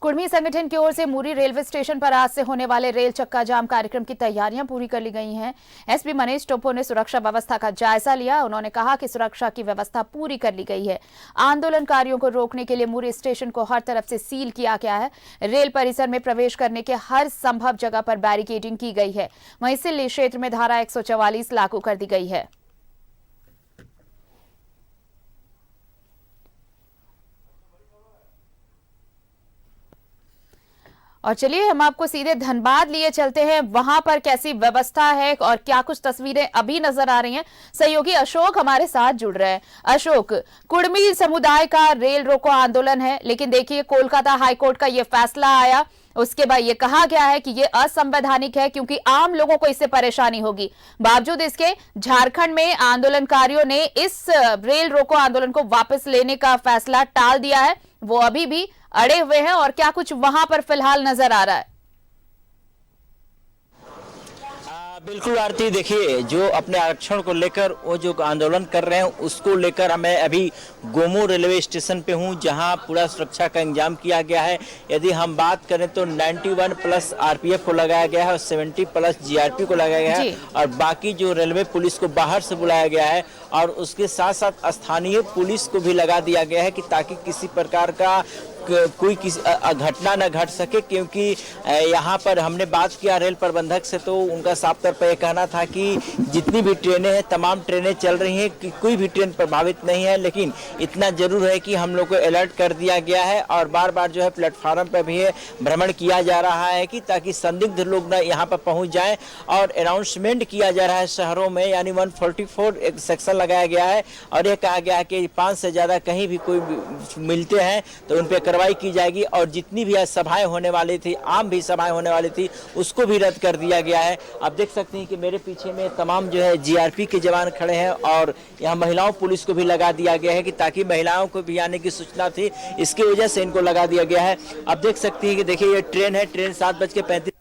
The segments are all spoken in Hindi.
कुर्मी संगठन की ओर से मुरी रेलवे स्टेशन पर आज से होने वाले रेल चक्का जाम कार्यक्रम की तैयारियां पूरी कर ली गई हैं। एसपी मनीष टोप्पो ने सुरक्षा व्यवस्था का जायजा लिया। उन्होंने कहा कि सुरक्षा की व्यवस्था पूरी कर ली गई है। आंदोलनकारियों को रोकने के लिए मुरी स्टेशन को हर तरफ से सील किया गया है। रेल परिसर में प्रवेश करने के हर संभव जगह पर बैरिकेडिंग की गई है। वहीं सिल्ली क्षेत्र में धारा 144 लागू कर दी गई है। और चलिए हम आपको सीधे धनबाद लिए चलते हैं, वहां पर कैसी व्यवस्था है और क्या कुछ तस्वीरें अभी नजर आ रही हैं। सहयोगी अशोक हमारे साथ जुड़ रहे हैं। अशोक, कुर्मी समुदाय का रेल रोको आंदोलन है, लेकिन देखिए कोलकाता हाईकोर्ट का ये फैसला आया। उसके बाद ये कहा गया है कि ये असंवैधानिक है क्योंकि आम लोगों को इससे परेशानी होगी। बावजूद इसके झारखंड में आंदोलनकारियों ने इस रेल रोको आंदोलन को वापस लेने का फैसला टाल दिया है। वो अभी भी अड़े हुए हैं और क्या कुछ वहां पर फिलहाल नजर आ रहा है? बिल्कुल आरती, देखिए जो अपने आरक्षण को लेकर वो जो आंदोलन कर रहे हैं उसको लेकर मैं अभी गोमो रेलवे स्टेशन पे हूं, जहां पूरा सुरक्षा का इंतजाम किया गया है। यदि हम बात करें तो 91 प्लस आरपीएफ को लगाया गया है और 70 प्लस जीआरपी को लगाया गया है और बाकी जो रेलवे पुलिस को बाहर से बुलाया गया है और उसके साथ साथ स्थानीय पुलिस को भी लगा दिया गया है कि ताकि किसी प्रकार का कोई किसी घटना न घट सके। क्योंकि यहाँ पर हमने बात किया रेल प्रबंधक से तो उनका साफ तौर पर यह कहना था कि जितनी भी ट्रेनें हैं तमाम ट्रेनें चल रही हैं, कि कोई भी ट्रेन प्रभावित नहीं है, लेकिन इतना जरूर है कि हम लोग को अलर्ट कर दिया गया है और बार बार जो है प्लेटफार्म पर भी भ्रमण किया जा रहा है कि ताकि संदिग्ध लोग न यहाँ पर पहुँच जाएं और अनाउंसमेंट किया जा रहा है शहरों में। यानी 144 एक सेक्शन लगाया गया है और यह कहा गया है कि 5 से ज़्यादा कहीं भी कोई मिलते हैं तो उन पर कार्रवाई की जाएगी और जितनी भी सभाएं होने वाली थी, आम भी सभाएं होने वाली थी, उसको भी रद्द कर दिया गया है। आप देख सकते हैं कि मेरे पीछे में तमाम जो है जीआरपी के जवान खड़े हैं और यहाँ महिलाओं पुलिस को भी लगा दिया गया है कि ताकि महिलाओं को भी आने की सूचना थी, इसकी वजह से इनको लगा दिया गया है। आप देख सकते हैं कि देखिए ये ट्रेन है, ट्रेन 7:35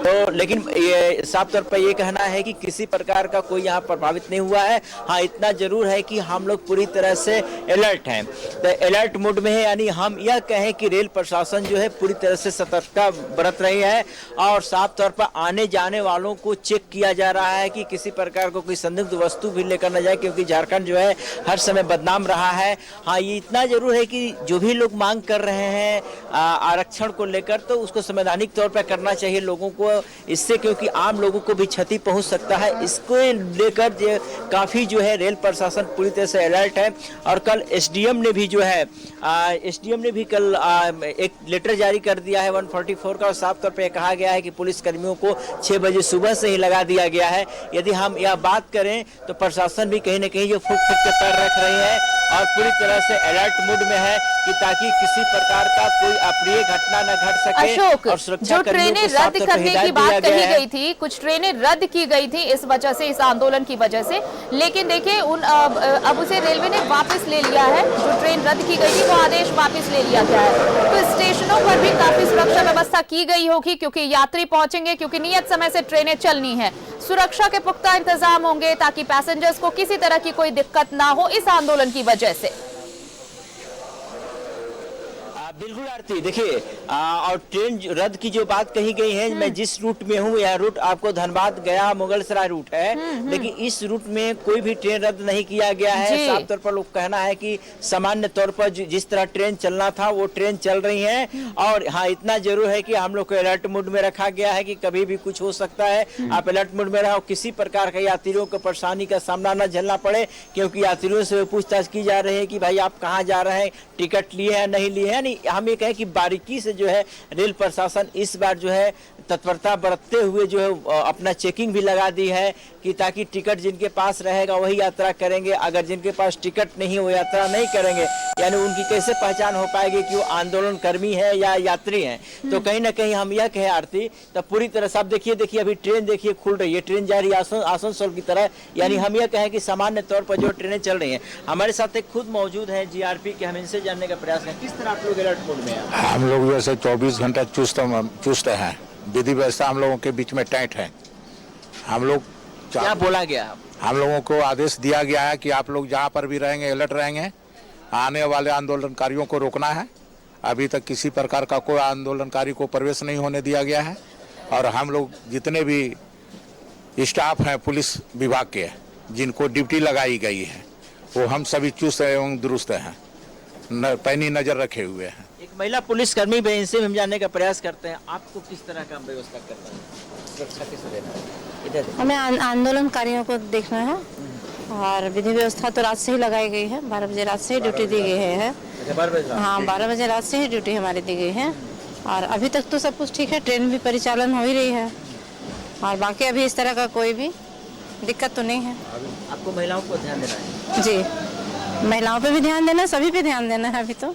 तो, लेकिन ये साफ तौर पर ये कहना है कि किसी प्रकार का कोई यहाँ प्रभावित नहीं हुआ है। हाँ, इतना जरूर है कि हम लोग पूरी तरह से अलर्ट हैं, तो अलर्ट मोड में है। यानी हम यह कहें कि रेल प्रशासन जो है पूरी तरह से सतर्कता बरत रही है और साफ तौर पर आने जाने वालों को चेक किया जा रहा है कि किसी प्रकार को कोई संदिग्ध वस्तु भी लेकर न जाए, क्योंकि झारखंड जो है हर समय बदनाम रहा है। हाँ, ये इतना जरूर है कि जो भी लोग मांग कर रहे हैं आरक्षण को लेकर, तो उसको संवैधानिक तौर पर करना चाहिए लोगों को, इससे क्योंकि आम लोगों को भी क्षति पहुंच सकता है। इसको लेकर काफी जो है रेल प्रशासन पूरी तरह से अलर्ट है। और कल एसडीएम ने भी कल एक लेटर जारी कर दिया है 144 का और साफ तौर पे कहा गया है कि पुलिस कर्मियों को 6 बजे सुबह से ही लगा दिया गया है। यदि हम यह बात करें तो प्रशासन भी कहीं न कहीं जो फुट के पैर रख रही है और पूरी तरह से अलर्ट मूड में है कि ताकि किसी प्रकार का कोई अप्रिय घटना न घट सके। अशोक, और सुरक्षा जो ट्रेनें रद्द करने की बात कही गई थी, कुछ ट्रेनें रद्द की गई थी इस वजह से, इस आंदोलन की वजह से, लेकिन देखिए अब उसे रेलवे ने वापस ले लिया है। जो ट्रेन रद्द की गई थी वो आदेश वापस ले लिया गया है। तो स्टेशनों पर भी काफी सुरक्षा व्यवस्था की गई होगी क्योंकि यात्री पहुंचेंगे, क्योंकि नियत समय से ट्रेनें चलनी है। सुरक्षा के पुख्ता इंतजाम होंगे ताकि पैसेंजर्स को किसी तरह की कोई दिक्कत ना हो इस आंदोलन की वजह से। बिल्कुल आरती, देखिए और ट्रेन रद्द की जो बात कही गई है, मैं जिस रूट में हूँ यह रूट आपको धनबाद गया मुगलसराय रूट है, लेकिन इस रूट में कोई भी ट्रेन रद्द नहीं किया गया है। साफ तौर पर लोग कहना है कि सामान्य तौर पर जिस तरह ट्रेन चलना था वो ट्रेन चल रही है। और हाँ, इतना जरूर है कि हम लोग को अलर्ट मोड में रखा गया है कि कभी भी कुछ हो सकता है। आप अलर्ट मोड में रहो, किसी प्रकार का यात्रियों को परेशानी का सामना न झेलना पड़े, क्योंकि यात्रियों से पूछताछ की जा रही है कि भाई आप कहाँ जा रहे हैं, टिकट लिए हैं नहीं लिए हैं। हम ये कहें कि बारीकी से जो है रेल प्रशासन इस बार जो है तत्परता बरतते हुए जो है अपना चेकिंग भी लगा दी है कि ताकि टिकट जिनके पास रहेगा वही यात्रा करेंगे, अगर जिनके पास टिकट नहीं वो यात्रा नहीं करेंगे। यानी उनकी कैसे पहचान हो पाएगी कि वो आंदोलन कर्मी है या यात्री हैं। तो कहीं ना कहीं हम यह कहें आरती, तो पूरी तरह से आप देखिए अभी ट्रेन देखिए खुल रही है, ट्रेन जा रही है आसनसोल की तरह। यानी हम यह कहें कि सामान्य तौर पर जो ट्रेनें चल रही हैं। हमारे साथ एक खुद मौजूद है जीआरपी के, हम इनसे जानने का प्रयास करें किस तरह आप लोग अलर्ट मोड में हैं। हम लोग वैसे 24 घंटा चुस्त हैं, विधि व्यवस्था हम लोगों के बीच में टाइट है। हम लोग क्या बोला गया? हम लोगों को आदेश दिया गया है कि आप लोग जहाँ पर भी रहेंगे अलर्ट रहेंगे आने वाले आंदोलनकारियों को रोकना है। अभी तक किसी प्रकार का कोई आंदोलनकारी को प्रवेश नहीं होने दिया गया है और हम लोग जितने भी स्टाफ हैं पुलिस विभाग के जिनको ड्यूटी लगाई गई है वो हम सभी चुस्त एवं दुरुस्त हैं, पैनी नजर रखे हुए हैं। एक महिला पुलिसकर्मी भी इनसे हम जानने का प्रयास करते हैं, आपको किस तरह का व्यवस्था करना है, सुरक्षा किस देना इधर? हमें आंदोलनकारियों को देखना है और विधि व्यवस्था तो रात से ही लगाई गई है। 12 बजे रात से ही ड्यूटी दी गई है। अच्छा, 12 बजे? हाँ, 12 बजे रात से ही ड्यूटी हमारी दी गई है और अभी तक तो सब कुछ ठीक है। ट्रेन भी परिचालन हो ही रही है और बाकी अभी इस तरह का कोई भी दिक्कत तो नहीं है। आपको महिलाओं को ध्यान देना है? जी, महिलाओं पे भी ध्यान देना है, सभी पे ध्यान देना है अभी तो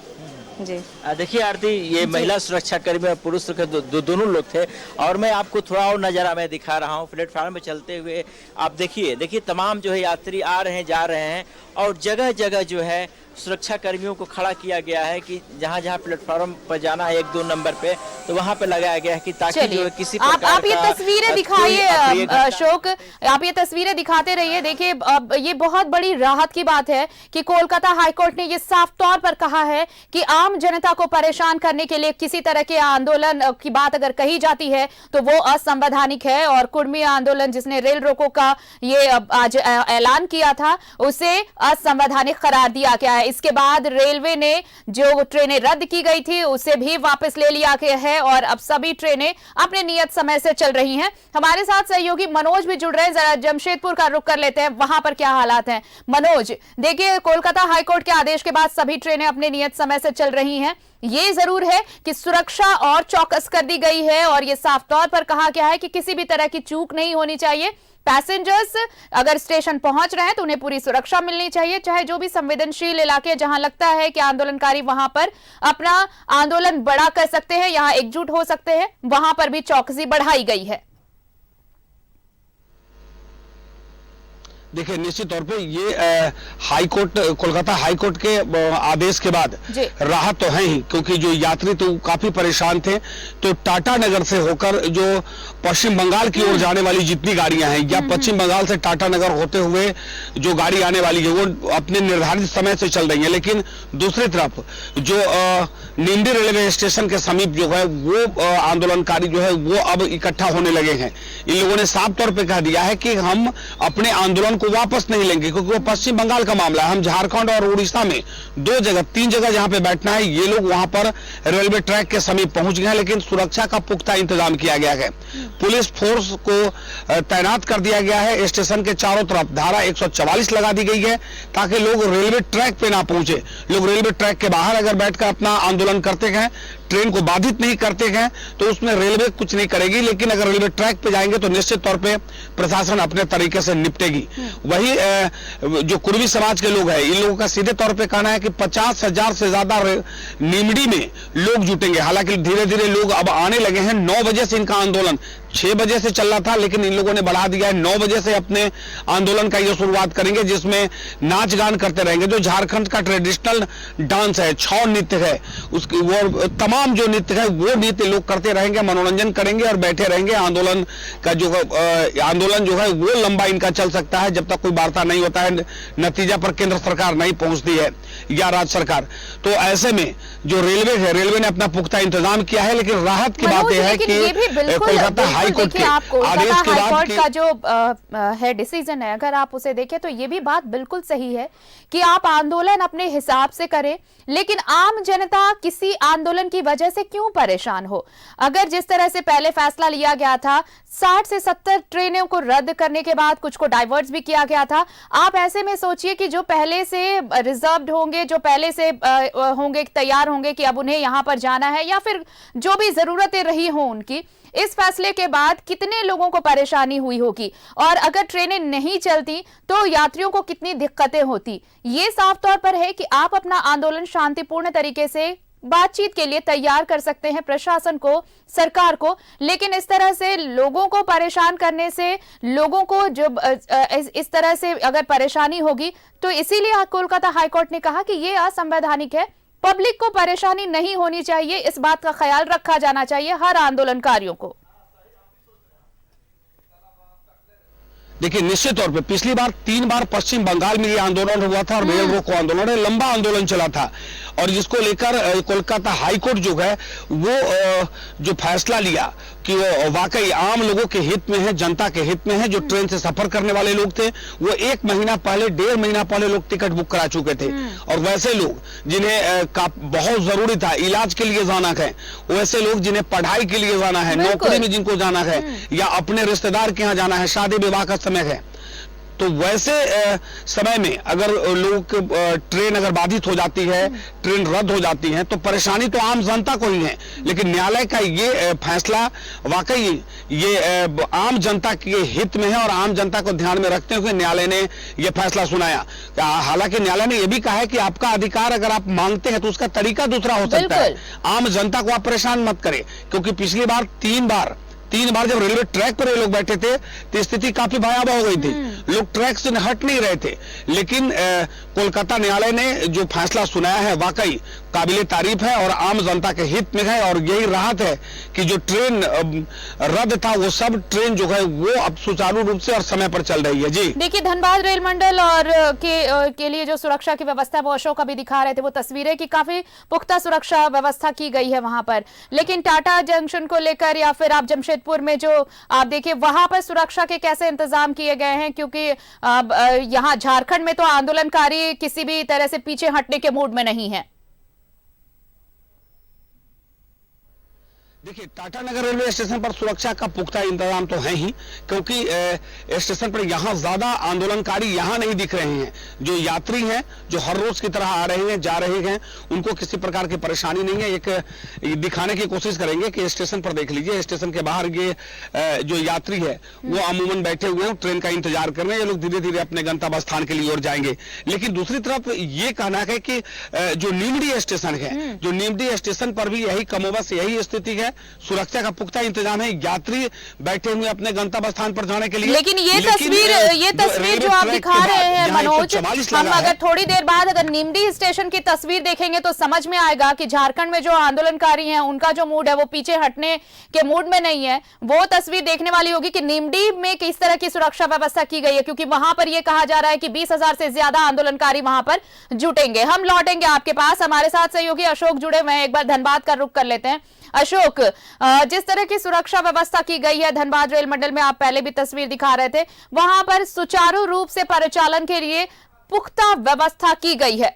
जी। देखिए आरती, ये महिला सुरक्षा कर्मी और पुरुष सुरक्षा दोनों लोग थे और मैं आपको थोड़ा और नज़ारा मैं दिखा रहा हूँ। प्लेटफार्म में चलते हुए आप देखिए तमाम जो है यात्री आ रहे हैं जा रहे हैं और जगह जगह जो है सुरक्षा कर्मियों को खड़ा किया गया है कि जहाँ जहाँ प्लेटफार्म पर जाना है 1-2 नंबर पे तो वहाँ पे लगाया गया है कि ताकि जो है किसी आप ये तस्वीरें दिखाइए अशोक, आप ये तस्वीरें दिखाते रहिए। देखिए ये बहुत बड़ी राहत की बात है कि कोलकाता हाईकोर्ट ने ये साफ तौर पर कहा है कि आम जनता को परेशान करने के लिए किसी तरह के आंदोलन की बात अगर कही जाती है तो वो असंवैधानिक है और कुर्मी आंदोलन जिसने रेल रोको का ये आज ऐलान किया था उसे असंवैधानिक करार दिया गया है। इसके बाद रेलवे ने जो ट्रेनें रद्द की गई थी उसे भी वापस ले लिया गया है और अब सभी ट्रेनें अपने नियत समय से चल रही हैं। हमारे साथ सहयोगी मनोज भी जुड़ रहे हैं, जरा जमशेदपुर का रुख कर लेते हैं, वहां पर क्या हालात हैं। मनोज, देखिए कोलकाता हाईकोर्ट के आदेश के बाद सभी ट्रेनें अपने नियत समय से चल रही हैं। ये जरूर है कि सुरक्षा और चौकस कर दी गई है और ये साफ तौर पर कहा गया है कि किसी भी तरह की चूक नहीं होनी चाहिए। पैसेंजर्स अगर स्टेशन पहुंच रहे हैं तो उन्हें पूरी सुरक्षा मिलनी चाहिए, चाहे जो भी संवेदनशील इलाके जहां लगता है कि आंदोलनकारी वहां पर अपना आंदोलन बड़ा कर सकते हैं, यहां एकजुट हो सकते हैं, वहां पर भी चौकसी बढ़ाई गई है। देखिए निश्चित तौर पे ये हाईकोर्ट कोलकाता हाईकोर्ट के आदेश के बाद राहत तो है ही, क्योंकि जो यात्री तो काफी परेशान थे। तो टाटा नगर से होकर जो पश्चिम बंगाल की ओर जाने वाली जितनी गाड़ियां हैं या पश्चिम बंगाल से टाटा नगर होते हुए जो गाड़ी आने वाली है वो अपने निर्धारित समय से चल रही है। लेकिन दूसरी तरफ जो निंदी रेलवे स्टेशन के समीप जो है वो आंदोलनकारी जो है वो अब इकट्ठा होने लगे हैं। इन लोगों ने साफ तौर पर कह दिया है कि हम अपने आंदोलन को वापस नहीं लेंगे, क्योंकि वो पश्चिम बंगाल का मामला है। हम झारखंड और उड़ीसा में 3 जगह जहां पे बैठना है, ये लोग वहां पर रेलवे ट्रैक के समीप पहुंच गए हैं। लेकिन सुरक्षा का पुख्ता इंतजाम किया गया है, पुलिस फोर्स को तैनात कर दिया गया है। स्टेशन के चारों तरफ धारा 144 लगा दी गई है ताकि लोग रेलवे ट्रैक पे ना पहुंचे। लोग रेलवे ट्रैक के बाहर अगर बैठकर अपना आंदोलन करते हैं, ट्रेन को बाधित नहीं करते हैं, तो उसमें रेलवे कुछ नहीं करेगी। लेकिन अगर रेलवे ट्रैक पे जाएंगे तो निश्चित तौर पे प्रशासन अपने तरीके से निपटेगी। वही जो कुर्मी समाज के लोग हैं, इन लोगों का सीधे तौर पे कहना है कि 50,000 से ज्यादा नीमडी में लोग जुटेंगे। हालांकि धीरे धीरे लोग अब आने लगे हैं। 9 बजे से इनका आंदोलन 6 बजे से चल रहा था, लेकिन इन लोगों ने बढ़ा दिया है। 9 बजे से अपने आंदोलन का ये शुरुआत करेंगे, जिसमें नाच गान करते रहेंगे। जो झारखंड का ट्रेडिशनल डांस है, छौ नृत्य है, उसकी वो तमाम जो नृत्य है वो नृत्य लोग करते रहेंगे, मनोरंजन करेंगे और बैठे रहेंगे। आंदोलन का जो आंदोलन जो है वो लंबा इनका चल सकता है जब तक कोई वार्ता नहीं होता है, नतीजा पर केंद्र सरकार नहीं पहुंचती है या राज्य सरकार। तो ऐसे में जो रेलवे है, रेलवे ने अपना पुख्ता इंतजाम किया है। लेकिन राहत की बात यह है कि कोलकाता हाईकोर्ट के आदेश के बाद का जो है डिसीजन है, अगर आप उसे देखें तो ये भी बात बिल्कुल सही है कि आप आंदोलन अपने हिसाब से करें, लेकिन आम जनता किसी आंदोलन की वजह से क्यों परेशान हो। अगर जिस तरह से पहले फैसला लिया गया था 60 से 70 ट्रेनों को रद्द करने के बाद कुछ को डाइवर्ट भी किया गया था, आप ऐसे में सोचिए कि जो पहले से रिजर्व्ड होंगे, जो पहले से होंगे, तैयार होंगे कि अब उन्हें यहां पर जाना है या फिर जो भी जरूरतें रही हों उनकी, इस फैसले के बाद कितने लोगों को परेशानी हुई होगी और अगर ट्रेनें नहीं चलती तो यात्रियों को कितनी दिक्कतें होती। ये साफ तौर पर है कि आप अपना आंदोलन शांतिपूर्ण तरीके से बातचीत के लिए तैयार कर सकते हैं प्रशासन को, सरकार को, लेकिन इस तरह से लोगों को परेशान करने से, लोगों को जब इस तरह से अगर परेशानी होगी तो इसीलिए कोलकाता हाईकोर्ट ने कहा कि यह असंवैधानिक है। पब्लिक को परेशानी नहीं होनी चाहिए, इस बात का ख्याल रखा जाना चाहिए हर आंदोलनकारियों को। देखिए निश्चित तौर पे पिछली बार 3 बार पश्चिम बंगाल में ये आंदोलन हुआ था और रेल रोको आंदोलन, लंबा आंदोलन चला था और जिसको लेकर कोलकाता हाई कोर्ट जो है वो जो फैसला लिया कि वो वाकई आम लोगों के हित में है, जनता के हित में है। जो ट्रेन से सफर करने वाले लोग थे वो 1 महीना पहले, 1.5 महीना पहले लोग टिकट बुक करा चुके थे और वैसे लोग जिन्हें बहुत जरूरी था इलाज के लिए जाना है, वैसे लोग जिन्हें पढ़ाई के लिए जाना है, नौकरी में जिनको जाना है या अपने रिश्तेदार के यहाँ जाना है, शादी विवाह का समय है, तो वैसे समय में अगर लोग ट्रेन अगर बाधित हो जाती है, ट्रेन रद्द हो जाती है, तो परेशानी तो आम जनता को ही है। लेकिन न्यायालय का ये फैसला वाकई ये आम जनता के हित में है और आम जनता को ध्यान में रखते हुए न्यायालय ने ये फैसला सुनाया। हालांकि न्यायालय ने यह भी कहा है कि आपका अधिकार अगर आप मांगते हैं तो उसका तरीका दूसरा हो सकता है। आम जनता को आप परेशान मत करें, क्योंकि पिछली बार 3 बार जब रेलवे ट्रैक पर ये लोग बैठे थे तो स्थिति काफी भयावह हो गई थी, लोग ट्रैक से हट नहीं रहे थे। लेकिन कोलकाता न्यायालय ने जो फैसला सुनाया है वाकई काबिले तारीफ है और आम जनता के हित में है और यही राहत है कि जो ट्रेन रद्द था वो सब ट्रेन जो है वो अब सुचारू रूप से और समय पर चल रही है। जी देखिए, धनबाद रेल मंडल और के लिए जो सुरक्षा की व्यवस्था वो अशोक अभी दिखा रहे थे, वो तस्वीरें की काफी पुख्ता सुरक्षा व्यवस्था की गई है वहां पर। लेकिन टाटा जंक्शन को लेकर या फिर आप जमशेदपुर में जो आप देखिए वहां पर सुरक्षा के कैसे इंतजाम किए गए हैं, क्योंकि यहाँ झारखंड में तो आंदोलनकारी किसी भी तरह से पीछे हटने के मूड में नहीं है। देखिए, टाटा नगर रेलवे स्टेशन पर सुरक्षा का पुख्ता इंतजाम तो है ही, क्योंकि स्टेशन पर यहां ज्यादा आंदोलनकारी यहां नहीं दिख रहे हैं। जो यात्री हैं, जो हर रोज की तरह आ रहे हैं, जा रहे हैं, उनको किसी प्रकार की परेशानी नहीं है। एक दिखाने की कोशिश करेंगे कि स्टेशन पर देख लीजिए, स्टेशन के बाहर ये जो यात्री है वो अमूमन बैठे हुए हैं, ट्रेन का इंतजार कर रहे हैं। ये लोग धीरे धीरे अपने गंतव्य स्थान के लिए ओर जाएंगे। लेकिन दूसरी तरफ ये कहना है कि जो नीमडी स्टेशन है, जो नीमडी स्टेशन पर भी यही कमोबस यही स्थिति है, सुरक्षा का पुख्ता इंतजाम है, यात्री बैठे हुए अपने गंतव्य स्थान पर जाने के लिए। लेकिन ये तस्वीर जो आप दिखा रहे हैं मनोज, हम अगर थोड़ी देर बाद अगर नीमडी स्टेशन की तस्वीर देखेंगे तो समझ में आएगा कि झारखंड में जो आंदोलनकारी हैं उनका जो मूड है वो पीछे हटने के मूड में नहीं है। वो तस्वीर देखने वाली होगी कि नीमडी में किस तरह की सुरक्षा व्यवस्था की गई है, क्योंकि वहां पर यह कहा जा रहा है कि 20,000 से ज्यादा आंदोलनकारी वहां पर जुटेंगे। हम लौटेंगे आपके पास, हमारे साथ सहयोगी अशोक जुड़े हुए हैं। एक बार धनबाद का रुख कर लेते हैं। अशोक, जिस तरह की सुरक्षा व्यवस्था की गई है धनबाद रेल मंडल में, आप पहले भी तस्वीर दिखा रहे थे, वहां पर सुचारू रूप से परिचालन के लिए पुख्ता व्यवस्था की गई है।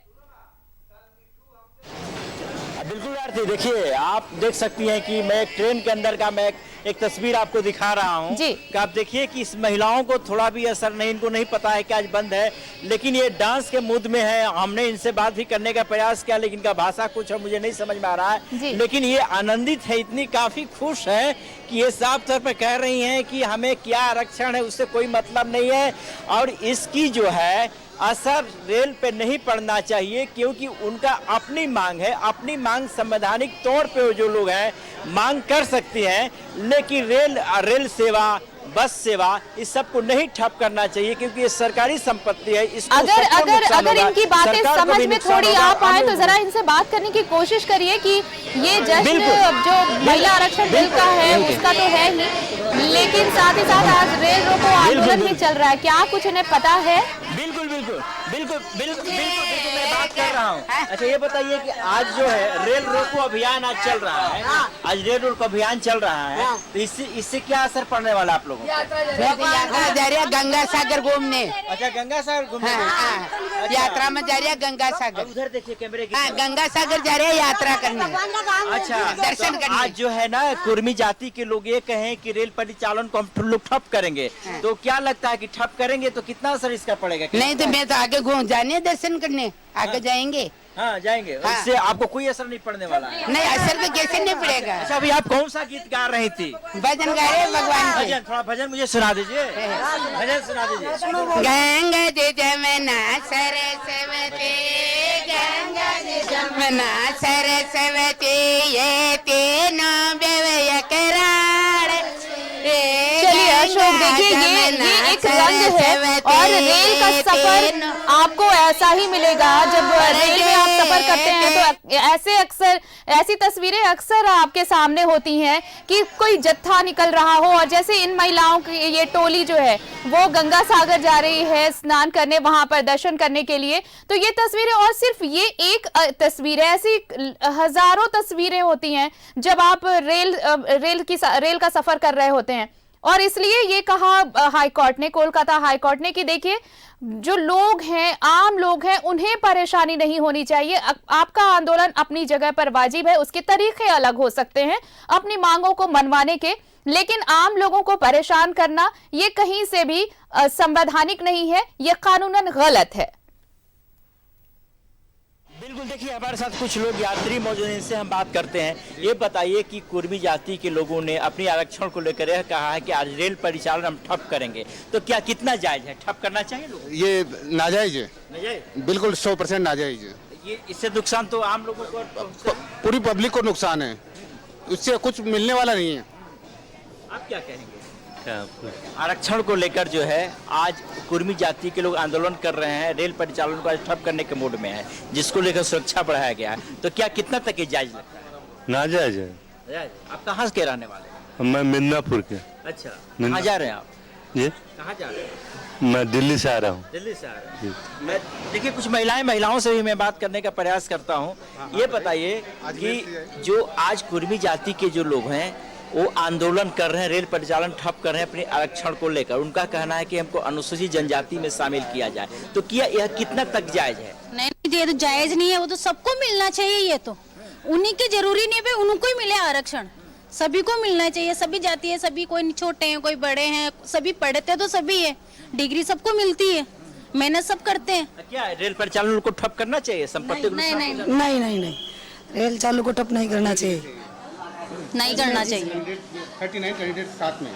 बिल्कुल आरती, देखिए आप देख सकती हैं कि मैं ट्रेन के अंदर का मैं एक तस्वीर आपको दिखा रहा हूं कि आप देखिए कि इस महिलाओं को थोड़ा भी असर नहीं, इनको नहीं पता है कि आज बंद है, लेकिन ये डांस के मूड में है। हमने इनसे बात भी करने का प्रयास किया, लेकिन इनका भाषा कुछ है मुझे नहीं समझ में आ रहा है। लेकिन ये आनंदित है, इतनी काफी खुश है कि ये साफ तौर पर कह रही हैं कि हमें क्या आरक्षण है उससे कोई मतलब नहीं है और इसकी जो है असर रेल पे नहीं पड़ना चाहिए, क्योंकि उनका अपनी मांग है। अपनी मांग संवैधानिक तौर पे जो लोग हैं मांग कर सकते हैं, लेकिन रेल सेवा, बस सेवा इस सब को नहीं ठप करना चाहिए, क्योंकि ये सरकारी संपत्ति है। इसको अगर इनकी बातें समझ में थोड़ी आ पाए तो जरा इनसे बात करने की कोशिश करिए कि ये जश्न जो महिला आरक्षण बिल का है उसका तो है ही, लेकिन साथ ही साथ आज रेल रोको आंदोलन भी चल रहा है। क्या कुछ इन्हें पता है? बिल्कुल मैं बात कर रहा हूँ। अच्छा ये बताइए कि आज जो है रेल रोको अभियान आज चल रहा है, आज रेल रोको अभियान चल रहा है, तो इससे क्या असर पड़ने वाला आप लोगों को? यात्रा जा रही है गंगा सागर घूमने। अच्छा, गंगा सागर घूमने यात्रा में जा रही है गंगा सागर। उधर देखिए कैमरे की। गंगा सागर जा रहे हैं यात्रा करने। अच्छा, दर्शन करने। आज जो है ना कुर्मी जाति के लोग ये कहें कि रेल परिचालन को हम लोग ठप करेंगे, तो क्या लगता है कि ठप करेंगे तो कितना असर इसका पड़ेगा? नहीं तो मैं तो आगे घूम जाने दर्शन करने आगे जाएंगे। हाँ जाएंगे, इससे आपको कोई असर नहीं पड़ने वाला है। नहीं असर तो कैसे नहीं पड़ेगा। अच्छा, अभी आप कौन सा गीत गा रही थी? भजन गा रहे भगवान के। भजन, थोड़ा भजन मुझे सुना दीजिए। भजन सुना दीजिए। गंगा जी जमुना सरस्वती, गंगा जी जमुना सरस्वती, ये तीनों बेवया करार। चलिए अशोक, देखिए ये एक एक रंग है और रेल का सफर आपको ऐसा ही मिलेगा। जब रेल में आप सफर करते हैं तो ऐसी तस्वीरें अक्सर आपके सामने होती हैं कि कोई जत्था निकल रहा हो और जैसे इन महिलाओं की ये टोली जो है वो गंगा सागर जा रही है स्नान करने, वहां पर दर्शन करने के लिए। तो ये तस्वीरें, और सिर्फ ये एक तस्वीर है, ऐसी हजारों तस्वीरें होती हैं जब आप रेल का सफर कर रहे होते हैं। और इसलिए ये कहा हाईकोर्ट ने, कोलकाता हाईकोर्ट ने, कि देखिए जो लोग हैं, आम लोग हैं, उन्हें परेशानी नहीं होनी चाहिए। आपका आंदोलन अपनी जगह पर वाजिब है, उसके तरीके अलग हो सकते हैं अपनी मांगों को मनवाने के, लेकिन आम लोगों को परेशान करना ये कहीं से भी संवैधानिक नहीं है, ये कानूनन गलत है। बिल्कुल, देखिए हमारे साथ कुछ लोग यात्री मौजूद हैं, इनसे हम बात करते हैं। ये बताइए कि कुर्मी जाति के लोगों ने अपनी आरक्षण को लेकर यह कहा है कि आज रेल परिचालन हम ठप करेंगे, तो क्या कितना जायज है? ठप करना चाहिए लोग? ये नाजायज है, नाजायज, बिल्कुल 100% नाजायज है। ये इससे नुकसान तो आम लोगों को, पूरी पब्लिक को नुकसान है, उससे कुछ मिलने वाला नहीं है। आप क्या कहेंगे? आरक्षण को लेकर जो है आज कुर्मी जाति के लोग आंदोलन कर रहे हैं, रेल परिचालन को आज ठप करने के मूड में है, जिसको लेकर सुरक्षा बढ़ाया गया है, तो क्या कितना तक ये जायज लगता है? नाजायज है। आप कहाँ के रहने वाले हैं? मैं मिदनापुर के। अच्छा, कहाँ जा रहे हैं आप? जी, कहाँ जा रहे हैं? मैं दिल्ली से आ रहा हूँ। दिल्ली से आ रहे हैं। मैं देखिए कुछ महिलाओं से भी मैं बात करने का प्रयास करता हूँ। ये बताइए कि जो आज कुर्मी जाति के जो लोग हैं वो आंदोलन कर रहे हैं, रेल परिचालन ठप कर रहे हैं अपने आरक्षण को लेकर, उनका कहना है कि हमको अनुसूचित जनजाति में शामिल किया जाए, तो क्या यह कितना तक जायज है? नहीं, ये तो जायज नहीं है, वो तो सबको मिलना चाहिए। ये तो उन्हीं के जरूरी नहीं है उनको ही मिले आरक्षण, सभी को मिलना चाहिए। सभी जाति है, सभी, कोई छोटे हैं कोई बड़े हैं, सभी पढ़ते तो सभी है, डिग्री सबको मिलती है, मेहनत सब करते हैं। क्या रेल परिचालन को ठप करना चाहिए? संपत्ति नहीं, रेल चालू को ठप नहीं करना चाहिए, नहीं करना चाहिए। 39 कैंडिडेट साथ में।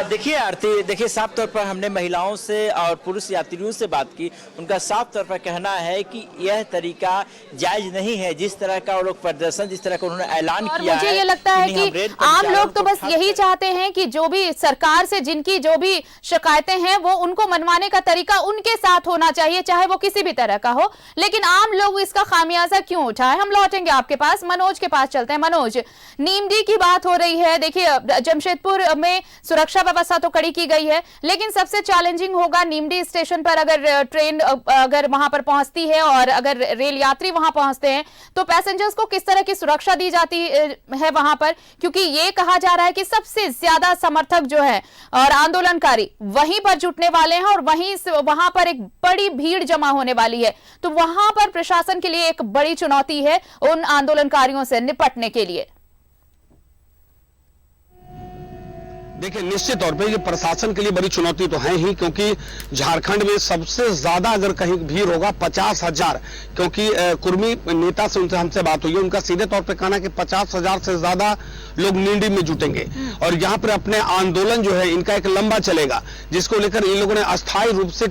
देखिए आरती, देखिए साफ तौर पर हमने महिलाओं से और पुरुष यात्रियों से बात की, उनका साफ तौर पर कहना है कि यह तरीका जायज नहीं है, जिस तरह का वो लोग प्रदर्शन, जिस तरह का उन्होंने ऐलान किया है। मुझे ये लगता है कि आम लोग तो बस यही चाहते हैं कि जो भी सरकार से जिनकी जो भी शिकायतें हैं वो उनको मनवाने का तरीका उनके साथ होना चाहिए, चाहे वो किसी भी तरह का हो, लेकिन आम लोग इसका खामियाजा क्यों उठाए? हम लौटेंगे आपके पास, मनोज के पास चलते हैं। मनोज, नीमडी की बात हो रही है, देखिए जमशेदपुर में सुरक्षा व्यवस्था तो कड़ी की गई है, लेकिन सबसे चैलेंजिंग होगा नीमडी स्टेशन पर अगर ट्रेन अगर वहां पर पहुंचती है और अगर रेल यात्री वहां पहुंचते हैं तो पैसेंजर्स को किस तरह की सुरक्षा दी जाती है वहां पर, क्योंकि ये कहा जा रहा है कि सबसे ज्यादा समर्थक जो है और आंदोलनकारी वहीं पर जुटने वाले हैं और वहां पर एक बड़ी भीड़ जमा होने वाली है, तो वहां पर प्रशासन के लिए एक बड़ी चुनौती है उन आंदोलनकारियों से निपटने के लिए। देखिए, निश्चित तौर पे ये प्रशासन के लिए बड़ी चुनौती तो है ही, क्योंकि झारखंड में सबसे ज्यादा अगर कहीं भीड़ होगा 50,000, क्योंकि कुर्मी नेता से उनसे हमसे बात हुई है, उनका सीधे तौर पे कहना है कि 50,000 से ज्यादा लोग नीमडी में जुटेंगे और यहाँ पर अपने आंदोलन जो है इनका एक लंबा चलेगा, जिसको लेकर इन लोगों ने अस्थायी रूप से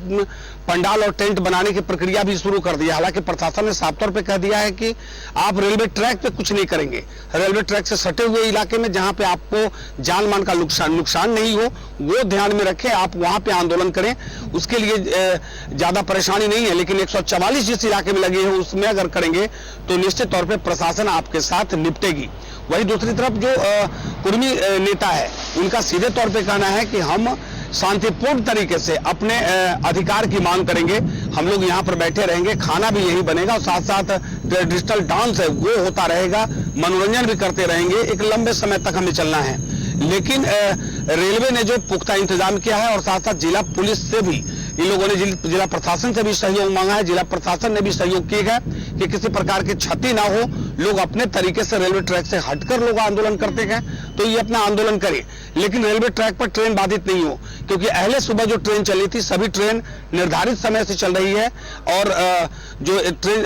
पंडाल और टेंट बनाने की प्रक्रिया भी शुरू कर दी है। हालांकि प्रशासन ने साफ तौर पे कह दिया है कि आप रेलवे ट्रैक पे कुछ नहीं करेंगे, रेलवे ट्रैक से सटे हुए इलाके में जहां पे आपको जान माल का नुकसान नहीं हो वो ध्यान में रखें, आप वहां पे आंदोलन करें, उसके लिए ज्यादा परेशानी नहीं है। लेकिन 144 जिस इलाके में लगे हैं उसमें अगर करेंगे तो निश्चित तौर पर प्रशासन आपके साथ निपटेगी। वही दूसरी तरफ जो कुर्मी नेता है उनका सीधे तौर पे कहना है कि हम शांतिपूर्ण तरीके से अपने अधिकार की मांग करेंगे, हम लोग यहाँ पर बैठे रहेंगे, खाना भी यही बनेगा और साथ साथ डिजिटल डांस है वो होता रहेगा, मनोरंजन भी करते रहेंगे, एक लंबे समय तक हमें चलना है। लेकिन रेलवे ने जो पुख्ता इंतजाम किया है और साथ साथ जिला पुलिस से भी इन लोगों ने जिला प्रशासन से भी सहयोग मांगा है, जिला प्रशासन ने भी सहयोग किया है कि किसी प्रकार की क्षति ना हो, लोग अपने तरीके से रेलवे ट्रैक से हटकर लोग आंदोलन करते हैं तो ये अपना आंदोलन करे, लेकिन रेलवे ट्रैक पर ट्रेन बाधित नहीं हो, क्योंकि अहले सुबह जो ट्रेन चली थी सभी ट्रेन निर्धारित समय से चल रही है और जो ट्रेन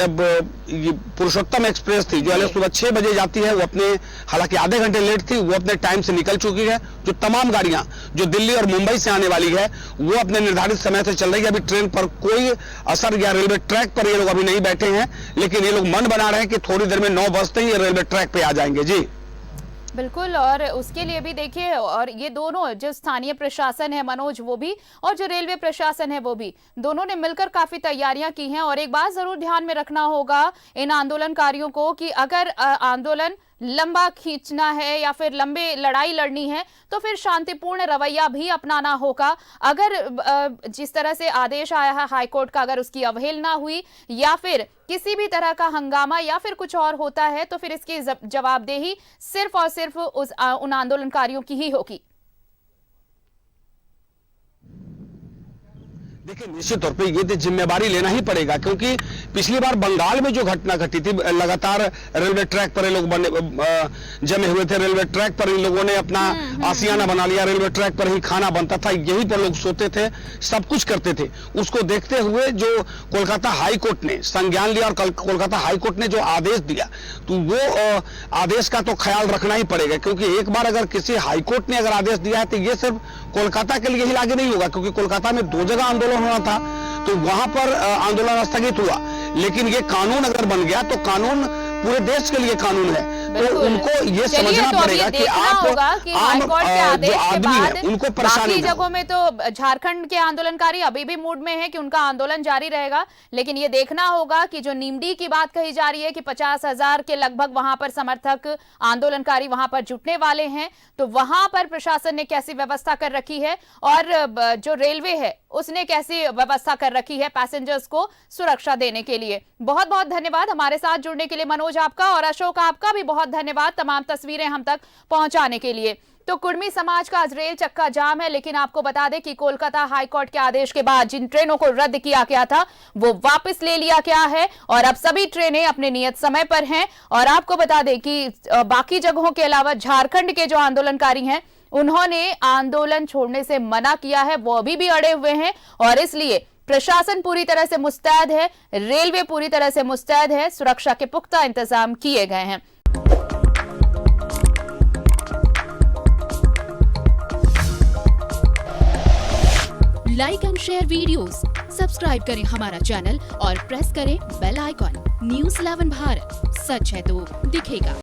पुरुषोत्तम एक्सप्रेस थी जो अहले सुबह 6 बजे जाती है वो अपने, हालांकि आधे घंटे लेट थी, वो अपने टाइम से निकल चुकी है। जो तमाम गाड़ियां जो दिल्ली और मुंबई से आने वाली है वो अपने निर्धारित समय से चल रही है। अभी ट्रेन पर कोई असर या रेलवे ट्रैक पर ये लोग अभी नहीं बैठे हैं, लेकिन ये लोग मन बना रहे हैं कि थोड़ी देर में 9 बजते ही रेलवे ट्रैक पे आ जाएंगे। जी बिल्कुल, और उसके लिए भी देखिए, और ये दोनों जो स्थानीय प्रशासन है मनोज वो भी, और जो रेलवे प्रशासन है वो भी, दोनों ने मिलकर काफी तैयारियां की हैं। और एक बात जरूर ध्यान में रखना होगा इन आंदोलनकारियों को कि अगर आंदोलन लंबा खींचना है या फिर लंबे लड़ाई लड़नी है तो फिर शांतिपूर्ण रवैया भी अपनाना होगा। अगर जिस तरह से आदेश आया है हाईकोर्ट का, अगर उसकी अवहेलना हुई या फिर किसी भी तरह का हंगामा या फिर कुछ और होता है तो फिर इसकी जवाबदेही सिर्फ और सिर्फ उन आंदोलनकारियों की ही होगी। देखिए, निश्चित तौर पे ये तो जिम्मेवारी लेना ही पड़ेगा, क्योंकि पिछली बार बंगाल में जो घटना घटी थी, लगातार रेलवे ट्रैक पर ये लोग जमे हुए थे, रेलवे ट्रैक पर इन लोगों ने अपना आशियाना बना लिया, रेलवे ट्रैक पर ही खाना बनता था, यहीं पर लोग सोते थे, सब कुछ करते थे। उसको देखते हुए जो कोलकाता हाई कोर्ट ने संज्ञान लिया और कोलकाता हाई कोर्ट ने जो आदेश दिया, तो वो आदेश का तो ख्याल रखना ही पड़ेगा, क्योंकि एक बार अगर किसी हाई कोर्ट ने अगर आदेश दिया है तो ये सिर्फ कोलकाता के लिए ही लागू नहीं होगा, क्योंकि कोलकाता में 2 जगह आंदोलन होना था तो वहां पर आंदोलन स्थगित हुआ। लेकिन ये कानून अगर बन गया तो कानून पूरे देश के लिए कानून है, तो उनको ये समझना पड़ेगा कि हाईकोर्ट के आदेश के बाद उनको परेशानी बाकी जगहों में तो झारखंड के आंदोलनकारी अभी भी मूड में है कि उनका आंदोलन जारी रहेगा, लेकिन ये देखना होगा कि जो नीमडी की बात कही जा रही है कि 50,000 के लगभग वहां पर समर्थक आंदोलनकारी वहां पर जुटने वाले हैं, तो वहां पर प्रशासन ने कैसी व्यवस्था कर रखी है और जो रेलवे है उसने कैसी व्यवस्था कर रखी है पैसेंजर्स को सुरक्षा देने के लिए। बहुत बहुत धन्यवाद हमारे साथ जुड़ने के लिए मनोज आपका, और अशोक आपका भी बहुत धन्यवाद तमाम तस्वीरें हम तक पहुंचाने के लिए। तो कुर्मी समाज का आज रेल चक्का जाम है, लेकिन आपको बता दें कि कोलकाता हाईकोर्ट के आदेश के बाद जिन ट्रेनों को रद्द किया गया था वो वापस ले लिया गया है और अब सभी ट्रेनें अपने नियत समय पर हैं। और आपको बता दें कि बाकी जगहों के अलावा झारखंड के जो आंदोलनकारी हैं उन्होंने आंदोलन छोड़ने से मना किया है, वो अभी भी अड़े हुए हैं, और इसलिए प्रशासन पूरी तरह से मुस्तैद है, रेलवे पूरी तरह से मुस्तैद है, सुरक्षा के पुख्ता इंतजाम किए गए हैं। Like and share videos, subscribe करें हमारा चैनल और प्रेस करें बेल आइकॉन। न्यूज़ 11 भारत, सच है तो दिखेगा।